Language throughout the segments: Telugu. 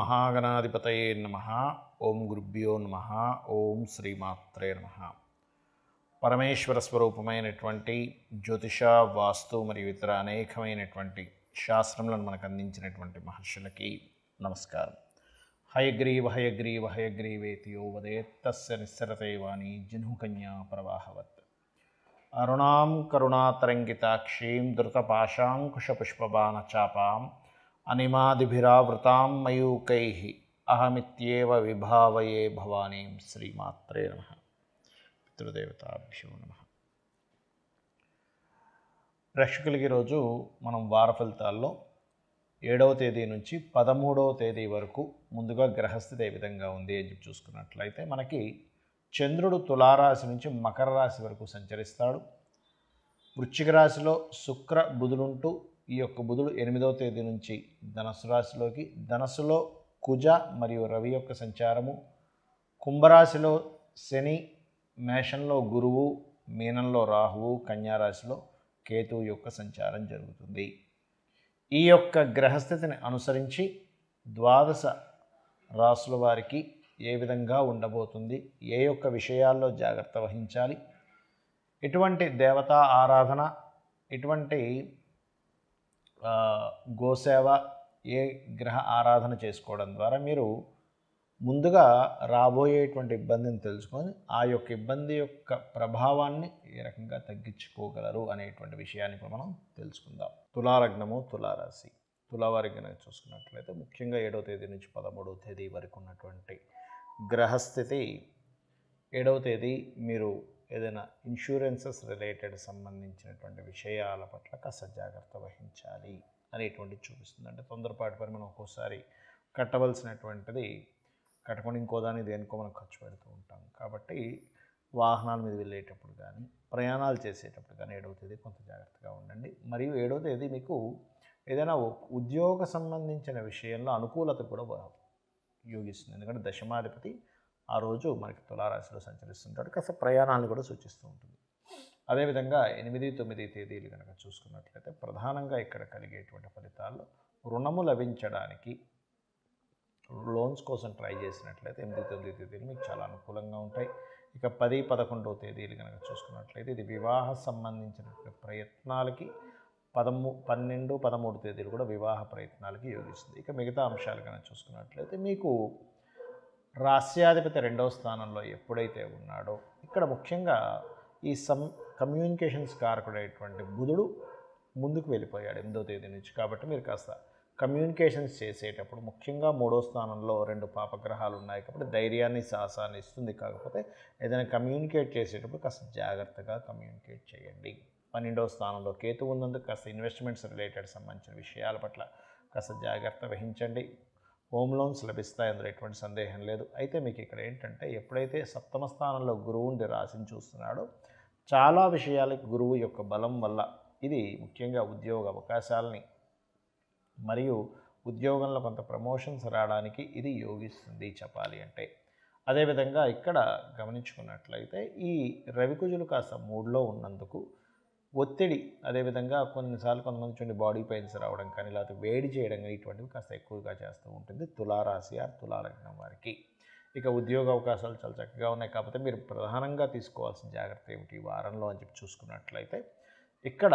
మహాగణాధిపతయే నమః. ఓం గురుభ్యో నమః. ఓం శ్రీమాత్రే నమః. పరమేశ్వర స్వరూపమైనటువంటి జ్యోతిష, వాస్తు మరియు ఇతర అనేకమైనటువంటి శాస్త్రములను మనకు అందించినటువంటి మహర్షులకి నమస్కారం. హయగ్రీవ హయగ్రీవ హయగ్రీవేతి యో వదేత్ తస్య నిస్సరతే వాణి జిహ్నుకన్యా ప్రవాహవత్. అరుణాం కరుణాతరంగితాక్షీం ధృతపాశాంకుశపుష్పబాణచాపాం అనిమాదిభిరావృతాం మయూకైః అహమిత్యేవ విభావయే భవానీం. శ్రీమాత్రే నమః. పితృదేవతాభ్యో నమః. ప్రేక్షకులకి ఈరోజు మనం వార ఫలితాల్లో 7వ తేదీ నుంచి 13వ తేదీ వరకు ముందుగా గ్రహస్థితి ఏ విధంగా ఉంది అని చెప్పి చూసుకున్నట్లయితే మనకి చంద్రుడు తులారాశి నుంచి మకర రాశి వరకు సంచరిస్తాడు. వృశ్చిక రాశిలో శుక్ర బుధులుంటూ ఈ యొక్క బుధుడు 8వ తేదీ నుంచి ధనస్సు రాశిలోకి, ధనస్సులో కుజ మరియు రవి యొక్క సంచారము, కుంభరాశిలో శని, మేషంలో గురువు, మీనంలో రాహువు, కన్యారాశిలో కేతువు యొక్క సంచారం జరుగుతుంది. ఈ యొక్క గ్రహస్థితిని అనుసరించి ద్వాదశ రాశుల వారికి ఏ విధంగా ఉండబోతుంది, ఏ యొక్క విషయాల్లో జాగ్రత్త వహించాలి, ఎటువంటి దేవతా ఆరాధన, ఎటువంటి గోసేవ, ఏ గ్రహ ఆరాధన చేసుకోవడం ద్వారా మీరు ముందుగా రాబోయేటువంటి ఇబ్బందిని తెలుసుకొని ఆ యొక్క ఇబ్బంది యొక్క ప్రభావాన్ని ఏ రకంగా తగ్గించుకోగలరు అనేటువంటి విషయాన్ని ఇప్పుడు మనం తెలుసుకుందాం. తులాలగ్నము, తులారాశి. తులావారికి కనుక చూసుకున్నట్లయితే ముఖ్యంగా 7వ తేదీ నుంచి 13వ తేదీ వరకు ఉన్నటువంటి గ్రహస్థితి 7వ తేదీ మీరు ఏదైనా ఇన్సూరెన్సెస్ రిలేటెడ్ సంబంధించినటువంటి విషయాల పట్ల కాస్త జాగ్రత్త వహించాలి అనేటువంటిది చూపిస్తుంది. అంటే తొందరపాటు పని మనం ఒక్కోసారి కట్టవలసినటువంటిది కట్టకుండా ఇంకో దాన్ని దేనికో మనం ఖర్చు పెడుతూ ఉంటాం. కాబట్టి వాహనాల మీద వెళ్ళేటప్పుడు కానీ, ప్రయాణాలు చేసేటప్పుడు కానీ 7వ తేదీ కొంత జాగ్రత్తగా ఉండండి. మరియు 7వ తేదీ మీకు ఏదైనా ఉద్యోగ సంబంధించిన విషయంలో అనుకూలత కూడా యోగిస్తుంది. ఎందుకంటే దశమాధిపతి ఆ రోజు మనకి తులారాశిలో సంచరిస్తుంటాడు. కాస్త ప్రయాణాలను కూడా సూచిస్తూ ఉంటుంది. అదేవిధంగా 8, 9 తేదీలు కనుక చూసుకున్నట్లయితే ప్రధానంగా ఇక్కడ కలిగేటువంటి ఫలితాల్లో రుణము లభించడానికి లోన్స్ కోసం ట్రై చేసినట్లయితే 8, 9 తేదీలు మీకు చాలా అనుకూలంగా ఉంటాయి. ఇక 10, 11వ తేదీలు కనుక చూసుకున్నట్లయితే ఇది వివాహ సంబంధించినటువంటి ప్రయత్నాలకి 12, 13 తేదీలు కూడా వివాహ ప్రయత్నాలకి యోగిస్తుంది. ఇక మిగతా అంశాలు కనుక చూసుకున్నట్లయితే మీకు రాస్యాధిపతి 2వ స్థానంలో ఎప్పుడైతే ఉన్నాడో ఇక్కడ ముఖ్యంగా ఈ కమ్యూనికేషన్స్ కారకుడైనటువంటి బుధుడు ముందుకు వెళ్ళిపోయాడు 8వ తేదీ నుంచి. కాబట్టి మీరు కాస్త కమ్యూనికేషన్స్ చేసేటప్పుడు ముఖ్యంగా 3వ స్థానంలో 2 పాపగ్రహాలు ఉన్నాయి కాబట్టి ధైర్యాన్ని, సాహసాన్ని ఇస్తుంది. కాకపోతే ఏదైనా కమ్యూనికేట్ చేసేటప్పుడు కాస్త జాగ్రత్తగా కమ్యూనికేట్ చేయండి. 12వ స్థానంలో కేతు ఉన్నందుకు కాస్త ఇన్వెస్ట్మెంట్స్ రిలేటెడ్ సంబంధించిన విషయాల పట్ల కాస్త జాగ్రత్త వహించండి. హోమ్ లోన్స్ లభిస్తాయి, అందులో ఎటువంటి సందేహం లేదు. అయితే మీకు ఇక్కడ ఏంటంటే ఎప్పుడైతే 7వ స్థానంలో గురువు ఉండి రాశిని చూస్తున్నాడో చాలా విషయాలకి గురువు యొక్క బలం వల్ల ఇది ముఖ్యంగా ఉద్యోగ అవకాశాలని మరియు ఉద్యోగంలో కొంత ప్రమోషన్స్ రావడానికి ఇది యోగిస్తుంది చెప్పాలి అంటే. అదేవిధంగా ఇక్కడ గమనించుకున్నట్లయితే ఈ రవికుజులు కాస్త 3లో ఉన్నందుకు ఒత్తిడి, అదేవిధంగా కొన్నిసార్లు కొంతమంది చూడండి బాడీ పెయిన్స్ రావడం కానీ లేకపోతే వేడి చేయడం కానీ ఇటువంటివి కాస్త ఎక్కువగా చేస్తూ ఉంటుంది తులారాశి ఆ తులాలగ్నం వారికి. ఇక ఉద్యోగ అవకాశాలు చాలా చక్కగా ఉన్నాయి. కాకపోతే మీరు ప్రధానంగా తీసుకోవాల్సిన జాగ్రత్త ఏమిటి ఈ వారంలో అని చెప్పి చూసుకున్నట్లయితే ఇక్కడ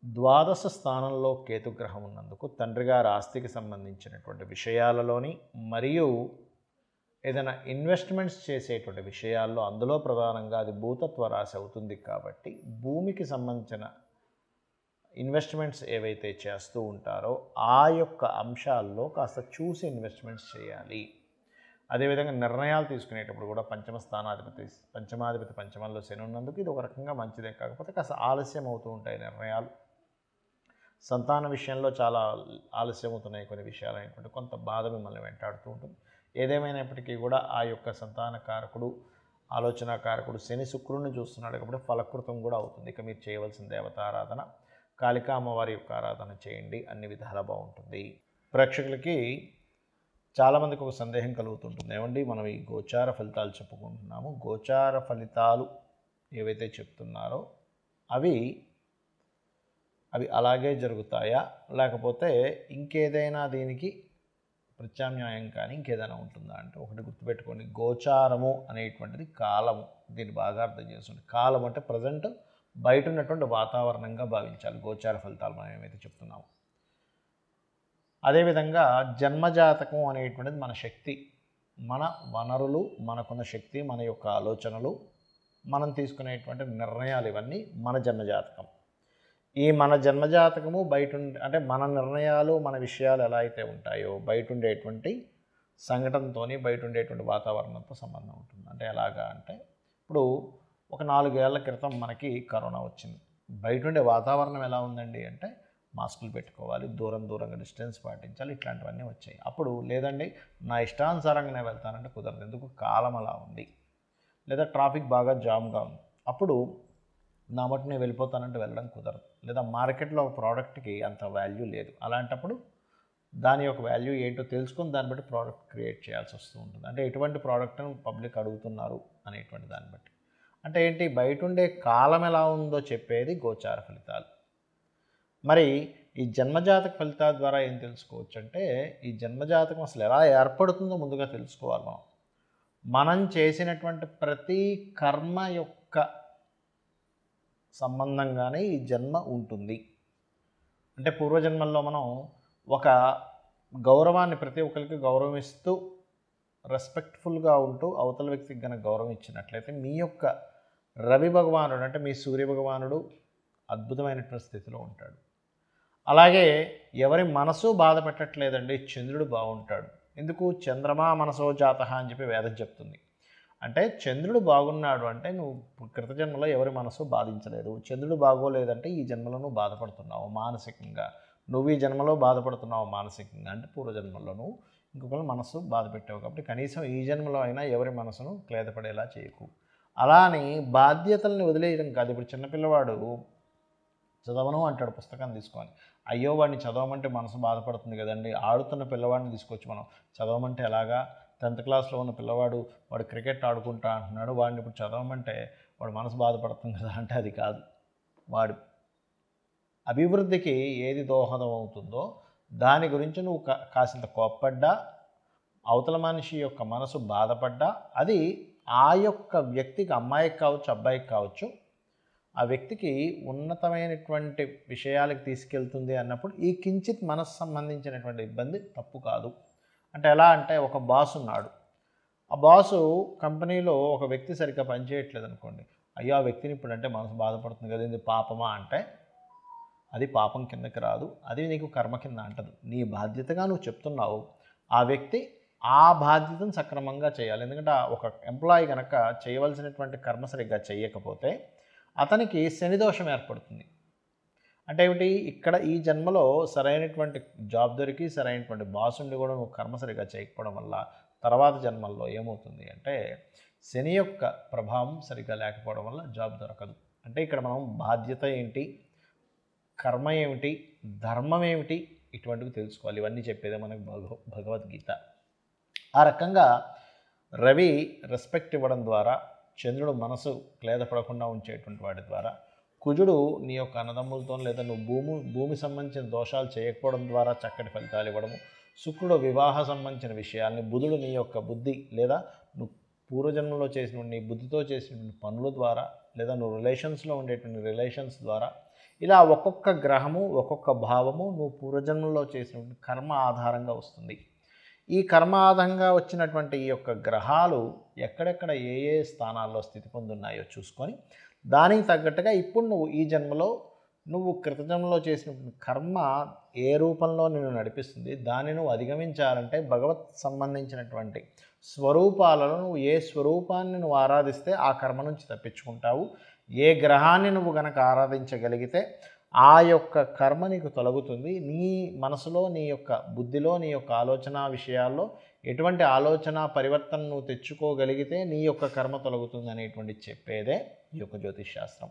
ద్వాదశ స్థానంలో కేతుగ్రహం ఉన్నందుకు తండ్రి గారి ఆస్తికి సంబంధించినటువంటి విషయాలలోని మరియు ఏదైనా ఇన్వెస్ట్మెంట్స్ చేసేటువంటి విషయాల్లో అందులో ప్రధానంగా అది భూతత్వ రాశి అవుతుంది. కాబట్టి భూమికి సంబంధించిన ఇన్వెస్ట్మెంట్స్ ఏవైతే చేస్తూ ఉంటారో ఆ యొక్క అంశాల్లో కాస్త చూసి ఇన్వెస్ట్మెంట్స్ చేయాలి. అదేవిధంగా నిర్ణయాలు తీసుకునేటప్పుడు కూడా పంచమాధిపతి పంచమంలో శని ఉన్నందుకు ఇది ఒక రకంగా మంచిదే. కాకపోతే కాస్త ఆలస్యం అవుతూ ఉంటాయి నిర్ణయాలు. సంతాన విషయంలో చాలా ఆలస్యం అవుతున్నాయి కొన్ని విషయాలు అనేటువంటి కొంత బాధ మిమ్మల్ని వెంటాడుతూ ఉంటుంది. ఏదేమైనప్పటికీ కూడా ఆ యొక్క సంతాన కారకుడు, ఆలోచన కారకుడు శని శుక్రుడిని చూస్తున్నాడు కాబట్టి ఫలకృతం కూడా అవుతుంది. ఇక మీరు చేయవలసిన దేవత ఆరాధన కాళికా అమ్మవారి యొక్క ఆరాధన చేయండి, అన్ని విధాలా బాగుంటుంది. ప్రేక్షకులకి చాలామందికి ఒక సందేహం కలుగుతుంటుంది, ఏమండి మనం ఈ గోచార ఫలితాలు చెప్పుకుంటున్నాము, గోచార ఫలితాలు ఏవైతే చెప్తున్నారో అవి అలాగే జరుగుతాయా, లేకపోతే ఇంకేదైనా దీనికి ప్రత్యామ్నాయం కానీ ఇంకేదైనా ఉంటుందా అంటే ఒకటి గుర్తుపెట్టుకోండి, గోచారము అనేటువంటిది కాలము. దీన్ని బాగా అర్థం చేసుకోండి. కాలం అంటే ప్రజెంట్ బయట ఉన్నటువంటి వాతావరణంగా భావించాలి గోచార ఫలితాలు మనం ఏమైతే చెప్తున్నామో. అదేవిధంగా జన్మజాతకం అనేటువంటిది మన శక్తి, మన వనరులు, మనకున్న శక్తి, మన యొక్క ఆలోచనలు, మనం తీసుకునేటువంటి నిర్ణయాలు, ఇవన్నీ మన జన్మజాతకం. ఈ మన జన్మజాతకము బయట అంటే మన నిర్ణయాలు, మన విషయాలు ఎలా అయితే ఉంటాయో బయట ఉండేటువంటి సంఘటనతో, బయట ఉండేటువంటి వాతావరణంతో సంబంధం ఉంటుంది. అంటే ఎలాగా అంటే ఇప్పుడు ఒక 4 ఏళ్ల క్రితం మనకి కరోనా వచ్చింది. బయట ఉండే వాతావరణం ఎలా ఉందండి అంటే మాస్కులు పెట్టుకోవాలి, దూరంగా డిస్టెన్స్ పాటించాలి, ఇట్లాంటివన్నీ వచ్చాయి. అప్పుడు లేదండి నా ఇష్టానుసారంగా నేను వెళ్తానంటే కుదరదు, ఎందుకు కాలం అలా ఉంది, లేదా ట్రాఫిక్ బాగా జామ్గా ఉంది, అప్పుడు నా మటు నేను వెళ్ళిపోతానంటే వెళ్ళడం కుదరదు, లేదా మార్కెట్లో ఒక ప్రోడక్ట్కి అంత వాల్యూ లేదు. అలాంటప్పుడు దాని యొక్క వాల్యూ ఏంటో తెలుసుకొని దాన్ని బట్టి ప్రోడక్ట్ క్రియేట్ చేయాల్సి వస్తూ ఉంటుంది. అంటే ఎటువంటి ప్రోడక్ట్ను పబ్లిక్ అడుగుతున్నారు అనేటువంటి దాన్ని బట్టి. అంటే ఏంటి, బయట ఉండే కాలం ఎలా ఉందో చెప్పేది గోచార ఫలితాలు. మరి ఈ జన్మజాతక ఫలితాల ద్వారా ఏం తెలుసుకోవచ్చు అంటే, ఈ జన్మజాతకం అసలు ఎలా ఏర్పడుతుందో ముందుగా తెలుసుకోవాలి. మనం చేసినటువంటి ప్రతి కర్మ యొక్క సంబంధంగానే ఈ జన్మ ఉంటుంది. అంటే పూర్వజన్మల్లో మనం ఒక గౌరవాన్ని ప్రతి ఒక్కరికి గౌరవిస్తూ రెస్పెక్ట్ఫుల్గా ఉంటూ అవతల వ్యక్తికి కనుక గౌరవం ఇచ్చినట్లయితే మీ యొక్క రవి భగవానుడు అంటే మీ సూర్య భగవానుడు అద్భుతమైనటువంటి స్థితిలో ఉంటాడు. అలాగే ఎవరి మనసు బాధ పెట్టట్లేదండి, చంద్రుడు బాగుంటాడు. ఎందుకు, చంద్రమా మనసో జాతః అని చెప్పి వేదం చెప్తుంది. అంటే చంద్రుడు బాగున్నాడు అంటే నువ్వు కృతజన్మలో ఎవరి మనసు బాధించలేదు. చంద్రుడు బాగోలేదంటే ఈ జన్మలో నువ్వు బాధపడుతున్నావు మానసికంగా, నువ్వు ఈ జన్మలో బాధపడుతున్నావు మానసికంగా అంటే పూర్వజన్మలో నువ్వు ఇంకొకరి మనసు బాధ పెట్టావు. కాబట్టి కనీసం ఈ జన్మలో అయినా ఎవరి మనసును క్లేదపడేలా చేయకు. అలా అని బాధ్యతల్ని వదిలేయడం కాదు. ఇప్పుడు చిన్నపిల్లవాడు చదవను అంటాడు పుస్తకాన్ని తీసుకొని, అయ్యో వాడిని చదవమంటే మనసు బాధపడుతుంది కదండి. ఆడుతున్న పిల్లవాడిని తీసుకొచ్చి మనం చదవమంటే ఎలాగా, 10th క్లాస్లో ఉన్న పిల్లవాడు వాడు క్రికెట్ ఆడుకుంటా అంటున్నాడు, వాడిని ఇప్పుడు చదవమంటే వాడు మనసు బాధపడుతుంది కదా అంటే అది కాదు. వాడు అభివృద్ధికి ఏది దోహదం అవుతుందో దాని గురించి నువ్వు కాసింత కోప్పడ్డా, అవతల మనిషి యొక్క మనసు బాధపడ్డా అది ఆ యొక్క వ్యక్తికి, అమ్మాయికి కావచ్చు అబ్బాయికి కావచ్చు, ఆ వ్యక్తికి ఉన్నతమైనటువంటి విషయాలకు తీసుకెళ్తుంది అన్నప్పుడు ఈ కించిత్ మనసు సంబంధించినటువంటి ఇబ్బంది తప్పు కాదు. అంటే ఎలా అంటే ఒక బాస్ ఉన్నాడు, ఆ బాసు కంపెనీలో ఒక వ్యక్తి సరిగ్గా పనిచేయట్లేదు అనుకోండి, అయ్యో ఆ వ్యక్తిని ఇప్పుడు అంటే మనసు బాధపడుతుంది కదా, ఇది పాపమా అంటే అది పాపం కిందకి రాదు, అది నీకు కర్మ కింద అంటదు. నీ బాధ్యతగా నువ్వు చెప్తున్నావు, ఆ వ్యక్తి ఆ బాధ్యతను సక్రమంగా చేయాలి. ఎందుకంటే ఒక ఎంప్లాయీ కనుక చేయవలసినటువంటి కర్మ సరిగ్గా చేయకపోతే అతనికి శనిదోషం ఏర్పడుతుంది. అంటే ఏమిటి, ఇక్కడ ఈ జన్మలో సరైనటువంటి జాబ్ దొరికి సరైనటువంటి బాస్ ఉండి కూడా నువ్వు కర్మ సరిగ్గా చేయకపోవడం వల్ల తర్వాత జన్మల్లో ఏమవుతుంది అంటే శని యొక్క ప్రభావం సరిగ్గా లేకపోవడం వల్ల జాబ్ దొరకదు. అంటే ఇక్కడ మనం బాధ్యత ఏంటి, కర్మ ఏమిటి, ధర్మం ఏమిటి, ఇటువంటివి తెలుసుకోవాలి. ఇవన్నీ చెప్పేదే మనకు భగవద్గీత. ఆ రకంగా రవి రెస్పెక్ట్ ఇవ్వడం ద్వారా, చంద్రుడు మనసు క్లేదపడకుండా ఉంచేటువంటి వాటి ద్వారా, కుజుడు నీ యొక్క అన్నదమ్ములతో లేదా నువ్వు భూమి సంబంధించిన దోషాలు చేయకపోవడం ద్వారా చక్కటి ఫలితాలు ఇవ్వడము, శుక్రుడు వివాహ సంబంధించిన విషయాల్ని, బుధుడు నీ యొక్క బుద్ధి లేదా నువ్వు పూర్వజన్మలో చేసిన నీ బుద్ధితో చేసినటువంటి పనుల ద్వారా, లేదా నువ్వు రిలేషన్స్లో ఉండేటువంటి రిలేషన్స్ ద్వారా, ఇలా ఒక్కొక్క గ్రహము ఒక్కొక్క భావము నువ్వు పూర్వజన్మలో చేసినటువంటి కర్మ ఆధారంగా వస్తుంది. ఈ కర్మ ఆధారంగా వచ్చినటువంటి ఈ యొక్క గ్రహాలు ఎక్కడెక్కడ ఏ ఏ స్థానాల్లో స్థితి పొందున్నాయో చూసుకొని దానికి తగ్గట్టుగా ఇప్పుడు నువ్వు ఈ జన్మలో నువ్వు కృతజన్మలో చేసినటువంటి కర్మ ఏ రూపంలో నిన్ను నడిపిస్తుంది, దాన్ని నువ్వు అధిగమించాలంటే భగవత్ సంబంధించినటువంటి స్వరూపాలలో నువ్వు ఏ స్వరూపాన్ని నువ్వు ఆరాధిస్తే ఆ కర్మ నుంచి తప్పించుకుంటావు, ఏ గ్రహాన్ని నువ్వు గనక ఆరాధించగలిగితే ఆ యొక్క కర్మ నీకు తొలగుతుంది. నీ మనసులో, నీ యొక్క బుద్ధిలో, నీ యొక్క ఆలోచన విషయాల్లో ఎటువంటి ఆలోచన పరివర్తన నువ్వు తెచ్చుకోగలిగితే నీ యొక్క కర్మ తొలగుతుంది అనేటువంటి చెప్పేదే ఈ యొక్క జ్యోతిష్ శాస్త్రం.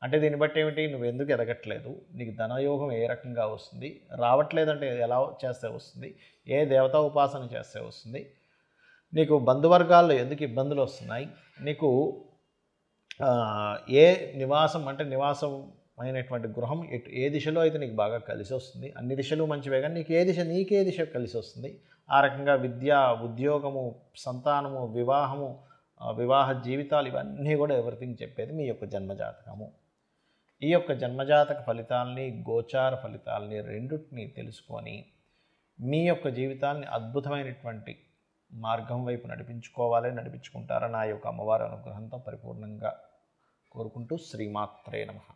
అంటే దీన్ని బట్టి ఏమిటి, నువ్వు ఎందుకు ఎదగట్లేదు, నీకు ధనయోగం ఏ రకంగా వస్తుంది, రావట్లేదంటే ఎలా చేస్తే వస్తుంది, ఏ దేవతా ఉపాసన చేస్తే వస్తుంది, నీకు బంధువర్గాల్లో ఎందుకు ఇబ్బందులు వస్తున్నాయి, నీకు ఏ నివాసం అంటే నివాసం అయినటువంటి గృహం ఏ దిశలో అయితే నీకు బాగా కలిసి వస్తుంది, అన్ని దిశలు మంచివే, కానీ నీకే దిశ కలిసి వస్తుంది, ఆ రకంగా విద్య, ఉద్యోగము, సంతానము, వివాహము, వివాహ జీవితాలు, ఇవన్నీ కూడా ఎవ్రీథింగ్ చెప్పేది మీ యొక్క జన్మజాతకము. ఈ యొక్క జన్మజాతక ఫలితాలని, గోచార ఫలితాలని రెండింటిని తెలుసుకొని మీ యొక్క జీవితాన్ని అద్భుతమైనటువంటి మార్గం వైపు నడిపించుకుంటారని నా యొక్క అమ్మవారి అనుగ్రహంతో పరిపూర్ణంగా కోరుకుంటూ శ్రీమాత్రే నమః.